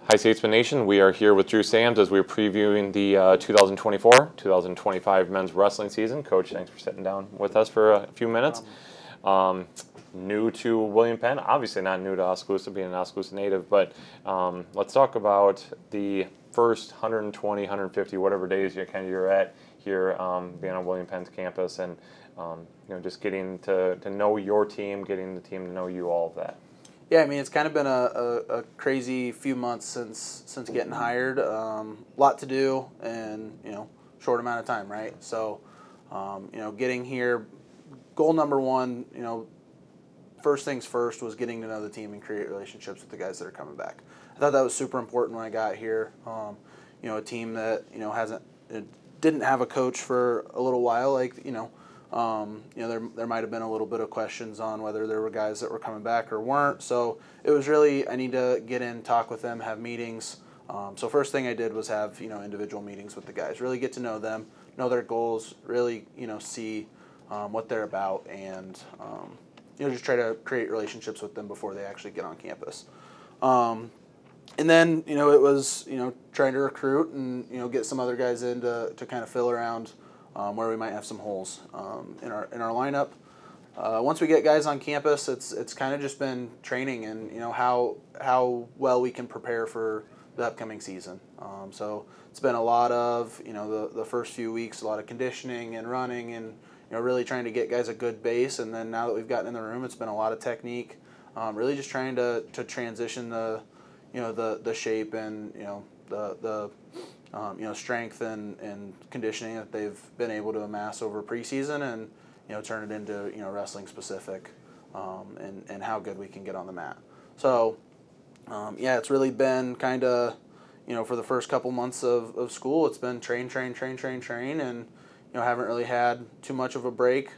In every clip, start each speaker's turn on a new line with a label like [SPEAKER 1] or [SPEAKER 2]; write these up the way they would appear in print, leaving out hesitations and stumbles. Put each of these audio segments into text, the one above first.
[SPEAKER 1] Hi, Statesmen Nation. We are here with Drew Sams as we're previewing the 2024-2025 men's wrestling season. Coach, thanks for sitting down with us for a few minutes. New to William Penn, obviously not new to Oskaloosa, being an Oskaloosa native, but let's talk about the first 120, 150, whatever days you're at here, being on William Penn's campus, and just getting to know your team, getting the team to know you, all of that.
[SPEAKER 2] Yeah, I mean, it's kind of been a crazy few months since getting hired. Lot to do and, short amount of time, right? So, getting here, goal number one, first things first was getting to know the team and create relationships with the guys that are coming back. I thought that was super important when I got here. A team that, didn't have a coach for a little while, there might have been a little bit of questions on whether there were guys that were coming back or weren't. So it was really, I need to get in, talk with them, have meetings. So first thing I did was have, individual meetings with the guys, really get to know them, know their goals, really, see what they're about, and, just try to create relationships with them before they actually get on campus. And then, it was, trying to recruit and, get some other guys in to kind of fill around where we might have some holes in our lineup. Once we get guys on campus, it's kind of just been training and how well we can prepare for the upcoming season. So it's been a lot of the first few weeks, a lot of conditioning and running and really trying to get guys a good base. And then now that we've gotten in the room, it's been a lot of technique. Really just trying to transition the shape and the strength and conditioning that they've been able to amass over preseason and, turn it into, wrestling specific and how good we can get on the mat. So, it's really been kind of, for the first couple months of school, it's been train, and, haven't really had too much of a break.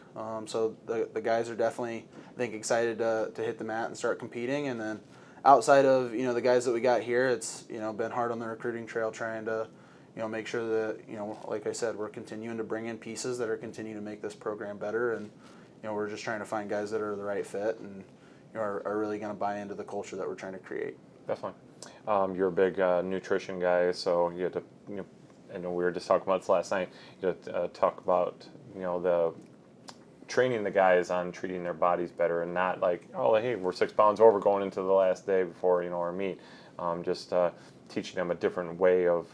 [SPEAKER 2] So the guys are definitely, I think, excited to hit the mat and start competing. And then outside of, the guys that we got here, it's, been hard on the recruiting trail trying to, make sure that, like I said, we're continuing to bring in pieces that are continuing to make this program better. And, we're just trying to find guys that are the right fit and are really going to buy into the culture that we're trying to create.
[SPEAKER 1] Definitely. You're a big nutrition guy, so you had to, I know we were just talking about this last night, you had to talk about, the training the guys on treating their bodies better and not like, oh, hey, we're 6 pounds over going into the last day before, our meet. Just teaching them a different way of,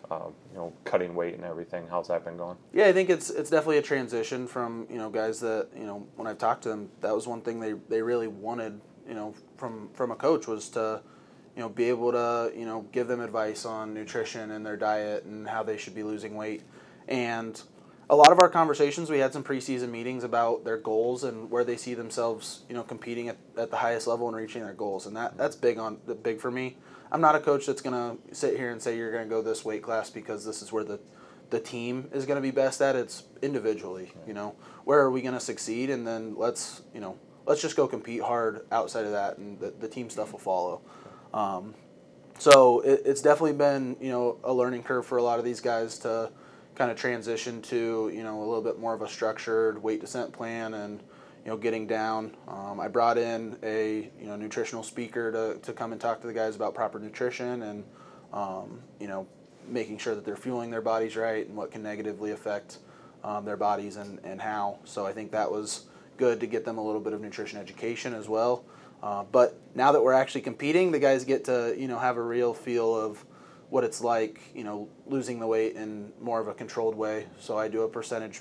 [SPEAKER 1] cutting weight and everything. How's that been going?
[SPEAKER 2] Yeah, I think it's definitely a transition from, guys that, when I've talked to them, that was one thing they really wanted, from a coach was to, be able to, give them advice on nutrition and their diet and how they should be losing weight. And a lot of our conversations, we had some preseason meetings about their goals and where they see themselves, competing at the highest level and reaching their goals. And that's big for me. I'm not a coach that's going to sit here and say you're going to go this weight class because this is where the team is going to be best at. It's individually, where are we going to succeed? And then let's just go compete hard outside of that, and the team stuff will follow. So it's definitely been, a learning curve for a lot of these guys to kind of transition to, a little bit more of a structured weight descent plan and, getting down. I brought in a, nutritional speaker to come and talk to the guys about proper nutrition and, making sure that they're fueling their bodies right and what can negatively affect their bodies and how. So I think that was good to get them a little bit of nutrition education as well. But now that we're actually competing, the guys get to, have a real feel of what it's like, losing the weight in more of a controlled way. So I do a percentage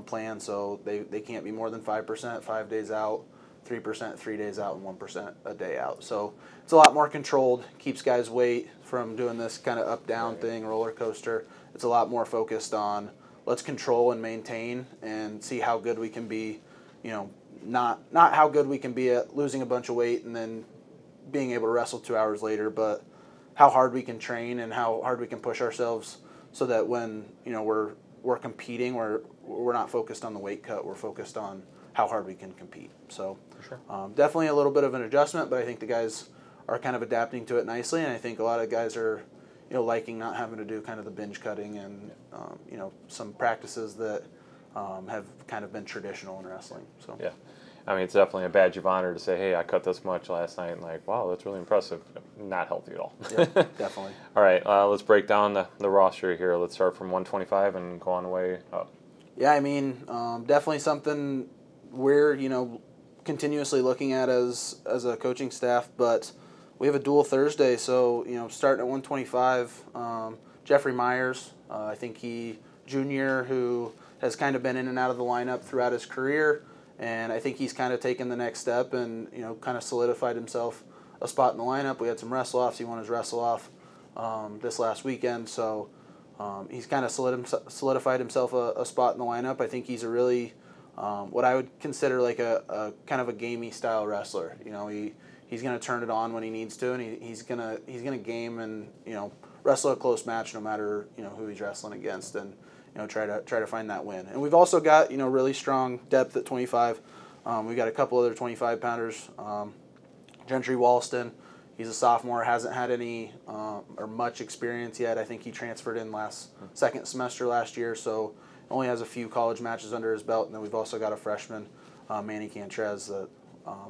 [SPEAKER 2] plan, so they can't be more than 5% 5 days out, 3% 3 days out, and 1% a day out. So it's a lot more controlled, keeps guys' weight from doing this kind of up-down thing, roller coaster. It's a lot more focused on let's control and maintain and see how good we can be, not how good we can be at losing a bunch of weight and then being able to wrestle 2 hours later, but how hard we can train and how hard we can push ourselves so that when, we're competing, we're not focused on the weight cut, we're focused on how hard we can compete. So
[SPEAKER 1] sure.
[SPEAKER 2] Definitely a little bit of an adjustment, but I think the guys are kind of adapting to it nicely, and I think a lot of guys are, liking not having to do kind of the binge cutting and, some practices that have kind of been traditional in wrestling. So
[SPEAKER 1] yeah. I mean, it's definitely a badge of honor to say, hey, I cut this much last night, and like, wow, that's really impressive. Not healthy at all.
[SPEAKER 2] Yeah, definitely.
[SPEAKER 1] All right, let's break down the roster here. Let's start from 125 and go on the way up.
[SPEAKER 2] Yeah, I mean, definitely something we're, continuously looking at as a coaching staff, but we have a dual Thursday, so, starting at 125, Jeffrey Myers, I think junior, who has kind of been in and out of the lineup throughout his career, and I think he's kind of taken the next step and, kind of solidified himself a spot in the lineup. We had some wrestle-offs. He won his wrestle-off this last weekend, so he's kind of solidified himself a spot in the lineup. I think he's a really, what I would consider like a kind of a gamey style wrestler. He's going to turn it on when he needs to, and he's gonna game and wrestle a close match no matter who he's wrestling against, and try to find that win. And we've also got really strong depth at 25. We've got a couple other 25 pounders. Gentry Walston, he's a sophomore, hasn't had any or much experience yet. I think he transferred in second semester last year, so only has a few college matches under his belt. And then we've also got a freshman, Manny Cantrez, that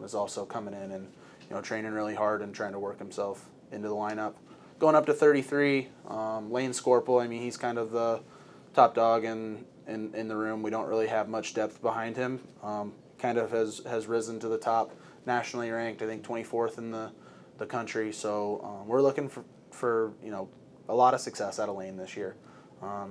[SPEAKER 2] is also coming in and training really hard and trying to work himself into the lineup. Going up to 33, Lane Scorpel. I mean, he's kind of the top dog in the room. We don't really have much depth behind him. Kind of has risen to the top, nationally ranked, I think 24th in the country. So we're looking for a lot of success out of Lane this year.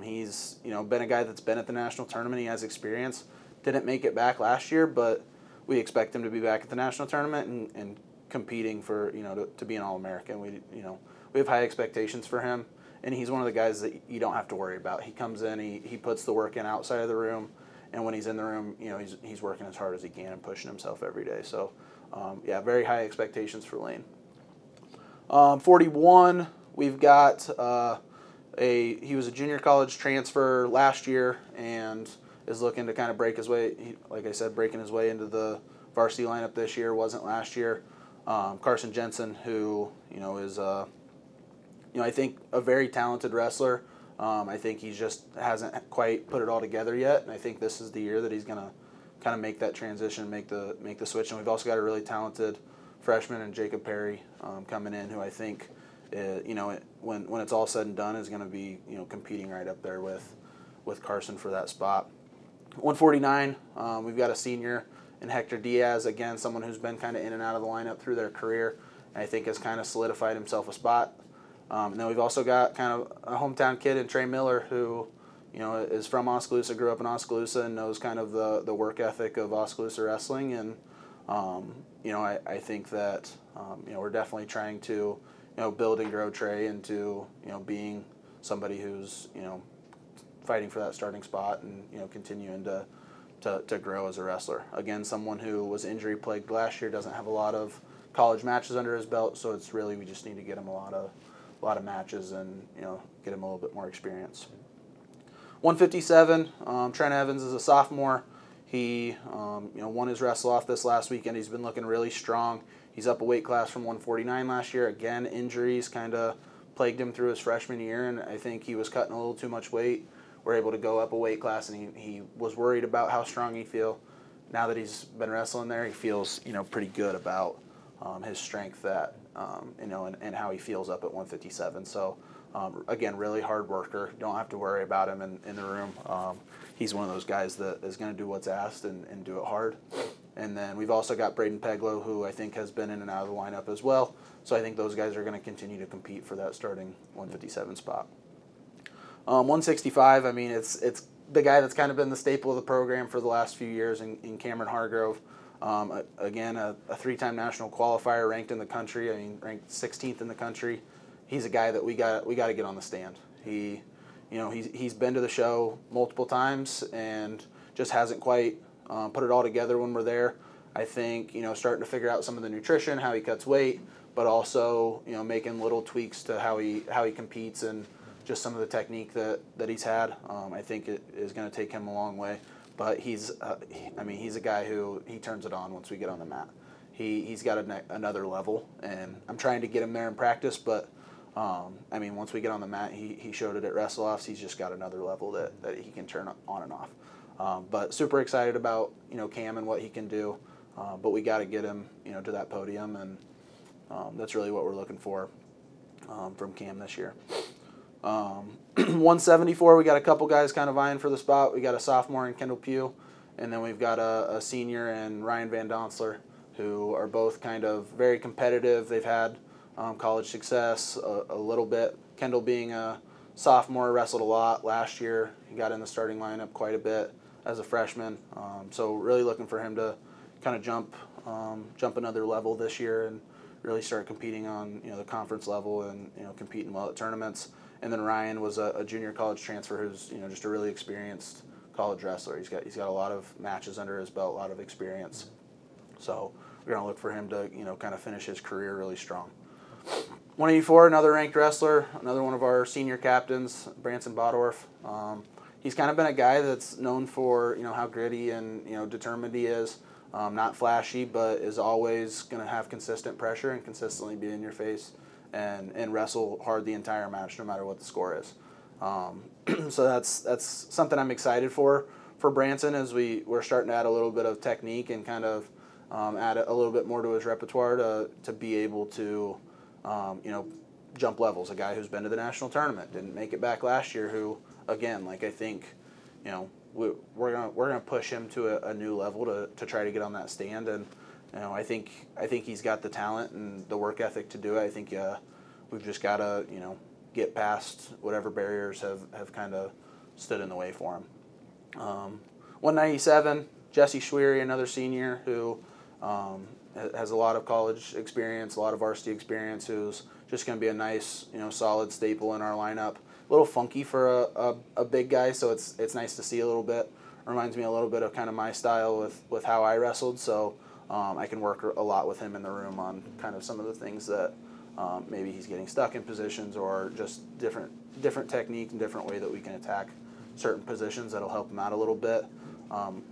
[SPEAKER 2] He's been a guy that's been at the national tournament. He has experience. Didn't make it back last year, but we expect him to be back at the national tournament and competing for to be an All-American. We have high expectations for him, and he's one of the guys that you don't have to worry about. He comes in, he puts the work in outside of the room, and when he's in the room, he's working as hard as he can and pushing himself every day. So, very high expectations for Lane. 41, we've got he was a junior college transfer last year and is looking to kind of break his way. Like I said, breaking his way into the varsity lineup this year. Wasn't last year. Carson Jensen, who is I think a very talented wrestler. I think he just hasn't quite put it all together yet, and I think this is the year that he's gonna kind of make that transition, make the switch. And we've also got a really talented freshman in Jacob Perry coming in, who I think when it's all said and done is going to be competing right up there with Carson for that spot. 149, we've got a senior in Hector Diaz, again someone who's been kind of in and out of the lineup through their career, and I think has kind of solidified himself a spot. And then we've also got kind of a hometown kid in Trey Miller, who is from Oskaloosa, grew up in Oskaloosa, and knows kind of the work ethic of Oskaloosa wrestling. And I think that we're definitely trying to build and grow Trey into being somebody who's fighting for that starting spot and continuing to grow as a wrestler. Again, someone who was injury plagued last year, doesn't have a lot of college matches under his belt, so it's really we just need to get him a lot of matches and get him a little bit more experience. 157, Trent Evans is a sophomore. He won his wrestle off this last weekend. He's been looking really strong. He's up a weight class from 149 last year. Again, injuries kind of plagued him through his freshman year, and I think he was cutting a little too much weight. We're able to go up a weight class, and he was worried about how strong he feel. Now that he's been wrestling there, he feels pretty good about his strength and how he feels up at 157. So again, really hard worker. Don't have to worry about him in the room. He's one of those guys that is going to do what's asked and do it hard. And then we've also got Braden Peglow, who I think has been in and out of the lineup as well. So I think those guys are going to continue to compete for that starting 157 spot. 165, I mean, it's the guy that's kind of been the staple of the program for the last few years in Cameron Hargrove. Again, a three-time national qualifier, ranked in the country. I mean, ranked 16th in the country. He's a guy that we got to get on the stand. He's been to the show multiple times and just hasn't quite put it all together when we're there. I think starting to figure out some of the nutrition, how he cuts weight, but also making little tweaks to how he competes and just some of the technique that he's had. I think it is going to take him a long way. But he's a guy who he turns it on once we get on the mat. He's got another level, and I'm trying to get him there in practice. But once we get on the mat, he showed it at wrestle-offs. He's just got another level that he can turn on and off. But super excited about Cam and what he can do. but we got to get him, to that podium, and that's really what we're looking for from Cam this year. 174, we got a couple guys kind of vying for the spot. We got a sophomore in Kendall Pugh, and then we've got a senior in Ryan Van Donsler, who are both kind of very competitive. They've had college success a little bit. Kendall being a sophomore, wrestled a lot last year. He got in the starting lineup quite a bit as a freshman. So really looking for him to kind of jump another level this year and really start competing on the conference level and competing well at tournaments. And then Ryan was a junior college transfer who's just a really experienced college wrestler. He's got a lot of matches under his belt, a lot of experience. So we're gonna look for him to kind of finish his career really strong. 184, another ranked wrestler, another one of our senior captains, Branson Bodorf. He's kind of been a guy that's known for how gritty and determined he is. Not flashy, but is always going to have consistent pressure and consistently be in your face and wrestle hard the entire match, no matter what the score is. So that's something I'm excited for Branson, as we're starting to add a little bit of technique and kind of add a little bit more to his repertoire to be able to jump levels. A guy who's been to the national tournament, didn't make it back last year, who again, I think we're gonna push him to a new level to try to get on that stand, and I think he's got the talent and the work ethic to do it. I think we've just got to get past whatever barriers have kind of stood in the way for him. 197, Jesse Schwery, another senior who has a lot of college experience, a lot of varsity experience, who's just going to be a nice solid staple in our lineup. A little funky for a big guy, so it's nice to see a little bit. Reminds me a little bit of kind of my style with how I wrestled, so I can work a lot with him in the room on kind of some of the things that maybe he's getting stuck in positions, or just different technique and different way that we can attack certain positions that'll help him out a little bit.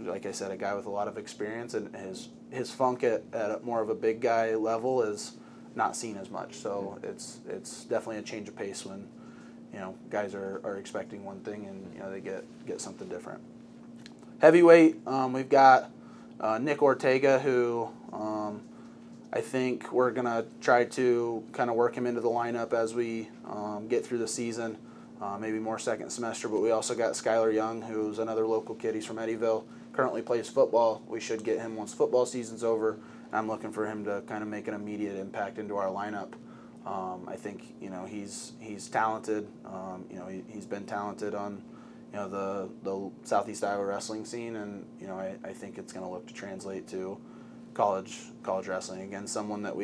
[SPEAKER 2] Like I said, a guy with a lot of experience, and his funk at more of a big guy level is not seen as much, so it's definitely a change of pace when guys are expecting one thing and they get something different. Heavyweight, we've got Nick Ortega, who I think we're gonna try to kind of work him into the lineup as we get through the season, maybe more second semester. But we also got Skylar Young, who's another local kid. He's from Eddyville, currently plays football. We should get him once football season's over. I'm looking for him to kind of make an immediate impact into our lineup. I think he's talented. He's been talented on the Southeast Iowa wrestling scene, and I think it's going to look to translate to college wrestling. Again, someone that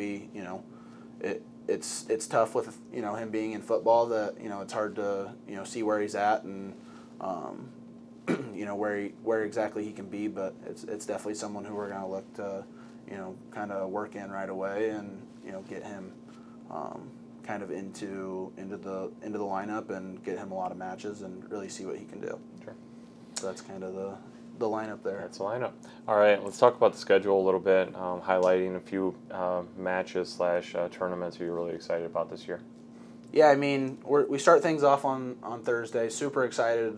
[SPEAKER 2] it's tough with him being in football, that it's hard to see where he's at and where exactly he can be, but it's definitely someone who we're going to look to kind of work in right away and get him kind of into the lineup and get him a lot of matches and really see what he can do.
[SPEAKER 1] Sure.
[SPEAKER 2] So that's kind of the lineup there.
[SPEAKER 1] That's the lineup. All right, let's talk about the schedule a little bit, highlighting a few matches / tournaments you're really excited about this year.
[SPEAKER 2] Yeah, I mean, we start things off on Thursday. Super excited.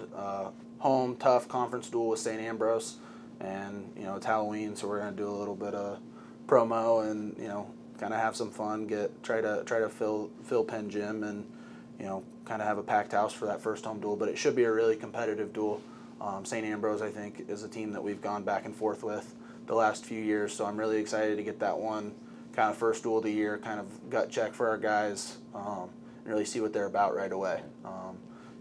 [SPEAKER 2] Home, tough conference duel with St. Ambrose, and it's Halloween, so we're going to do a little bit of promo and kind of have some fun. Try to fill Penn Gym and kind of have a packed house for that first home duel. But it should be a really competitive duel. St. Ambrose, I think, is a team that we've gone back and forth with the last few years, so I'm really excited to get that one kind of first duel of the year, kind of gut check for our guys, and really see what they're about right away.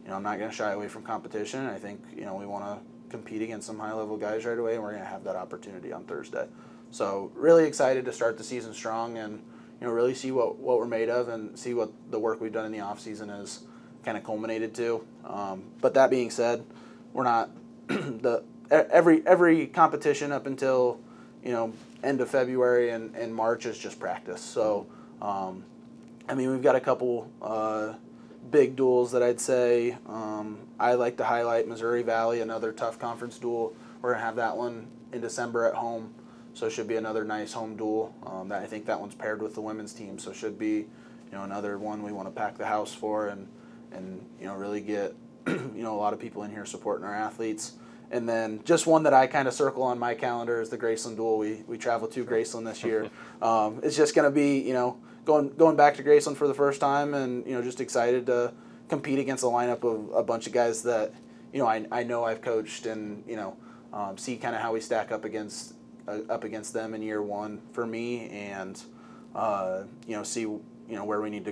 [SPEAKER 2] I'm not going to shy away from competition. I think we want to compete against some high-level guys right away, and we're going to have that opportunity on Thursday. So really excited to start the season strong and really see what we're made of and see what the work we've done in the off season has kind of culminated to. But that being said, we're not every competition up until end of February and March is just practice. So we've got a couple big duels that I'd say I like to highlight. Missouri Valley, another tough conference duel. We're gonna have that one in December at home, so it should be another nice home duel. I think that one's paired with the women's team, so it should be another one we want to pack the house for and really get a lot of people in here supporting our athletes. And then just one that I kind of circle on my calendar is the Graceland Duel. We travel to Graceland this year. It's just going to be, going back to Graceland for the first time, and just excited to compete against a lineup of a bunch of guys that I know I've coached, and see kind of how we stack up against them in year one for me, and see where we need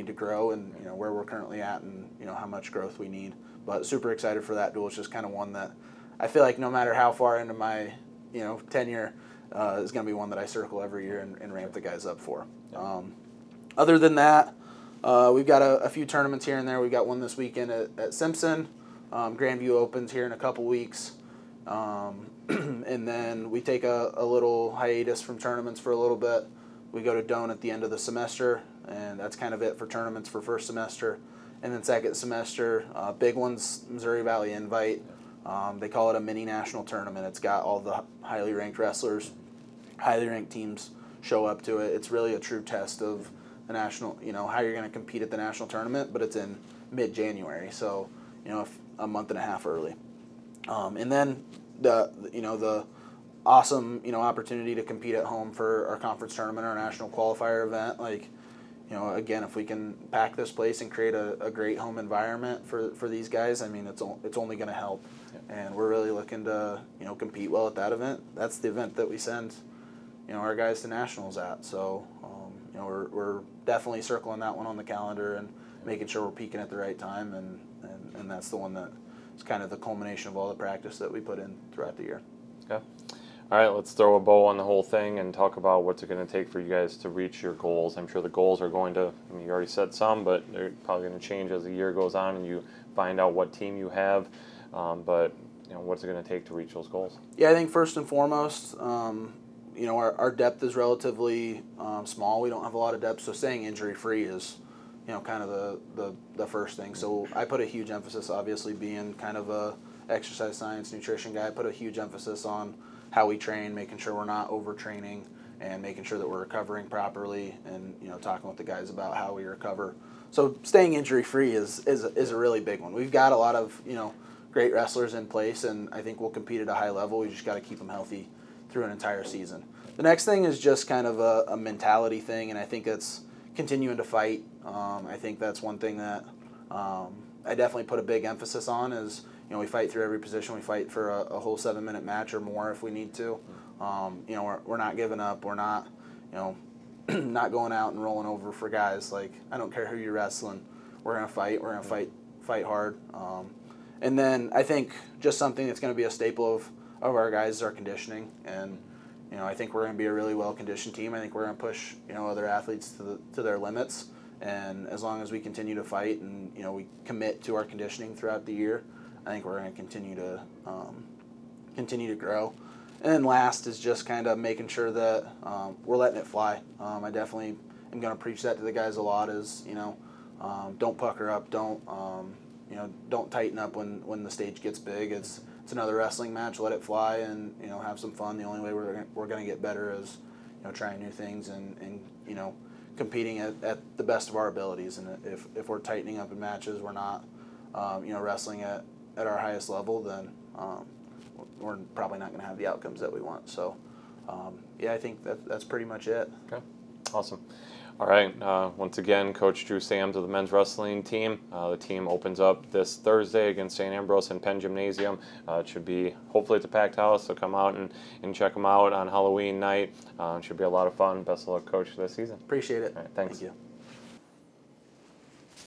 [SPEAKER 2] to grow, and where we're currently at, and how much growth we need. But super excited for that duel. It's just kind of one that I feel like no matter how far into my tenure, is going to be one that I circle every year and ramp the guys up for. Other than that, we've got a few tournaments here and there. We've got one this weekend at Simpson. Grandview opens here in a couple weeks. And then we take a little hiatus from tournaments for a little bit. We go to Doane at the end of the semester, and that's kind of it for tournaments for first semester. And then second semester, big one's Missouri Valley Invite. They call it a mini national tournament. It's got all the highly ranked wrestlers, highly ranked teams show up to it. It's really a true test of the national, how you're going to compete at the national tournament, but it's in mid-January, so, a month and a half early. And then the awesome, opportunity to compete at home for our conference tournament, our national qualifier event. Like, again, if we can pack this place and create a great home environment for these guys, I mean, it's only going to help. And we're really looking to, compete well at that event. That's the event that we send, our guys to nationals at. So, we're definitely circling that one on the calendar and making sure we're peaking at the right time. And that's the one that is kind of the culmination of all the practice that we put in throughout the year.
[SPEAKER 1] Okay. All right, let's throw a bow on the whole thing and talk about what's it going to take for you guys to reach your goals. I'm sure the goals are going to, you already said some, but they're probably going to change as the year goes on and you find out what team you have. But what's it going to take to reach those goals?
[SPEAKER 2] Yeah, I think first and foremost, our depth is relatively small. We don't have a lot of depth, so staying injury-free is, kind of the first thing. So I put a huge emphasis, obviously, being kind of a exercise science, nutrition guy. I put a huge emphasis on how we train, making sure we're not overtraining, and making sure that we're recovering properly, and talking with the guys about how we recover. So staying injury-free is a really big one. We've got a lot of great wrestlers in place, and I think we'll compete at a high level. We just got to keep them healthy through an entire season. The next thing is just kind of a mentality thing, and I think it's continuing to fight. I think that's one thing that I definitely put a big emphasis on is, we fight through every position. We fight for a whole 7-minute match or more if we need to. We're not giving up. We're not, not going out and rolling over for guys. Like, I don't care who you're wrestling. We're going to fight. We're going to fight hard. And then I think just something that's going to be a staple of our guys is our conditioning. And, I think we're going to be a really well-conditioned team. I think we're going to push, other athletes to their limits. And as long as we continue to fight and, we commit to our conditioning throughout the year, I think we're going to continue to grow. And then last is just kind of making sure that we're letting it fly. I definitely am going to preach that to the guys a lot is, don't pucker up, don't tighten up when the stage gets big. It's another wrestling match. Let it fly and have some fun. The only way we're going to get better is trying new things and competing at the best of our abilities. And if we're tightening up in matches, we're not wrestling at our highest level, then we're probably not going to have the outcomes that we want. So I think that's pretty much it.
[SPEAKER 1] Okay, awesome. All right, once again, Coach Drew Sams of the men's wrestling team. The team opens up this Thursday against St. Ambrose in Penn Gymnasium. It should be, hopefully it's a packed house, so come out and check them out on Halloween night. It should be a lot of fun. Best of luck, Coach, this season.
[SPEAKER 2] Appreciate it.
[SPEAKER 1] All right, thanks.
[SPEAKER 2] Thank you.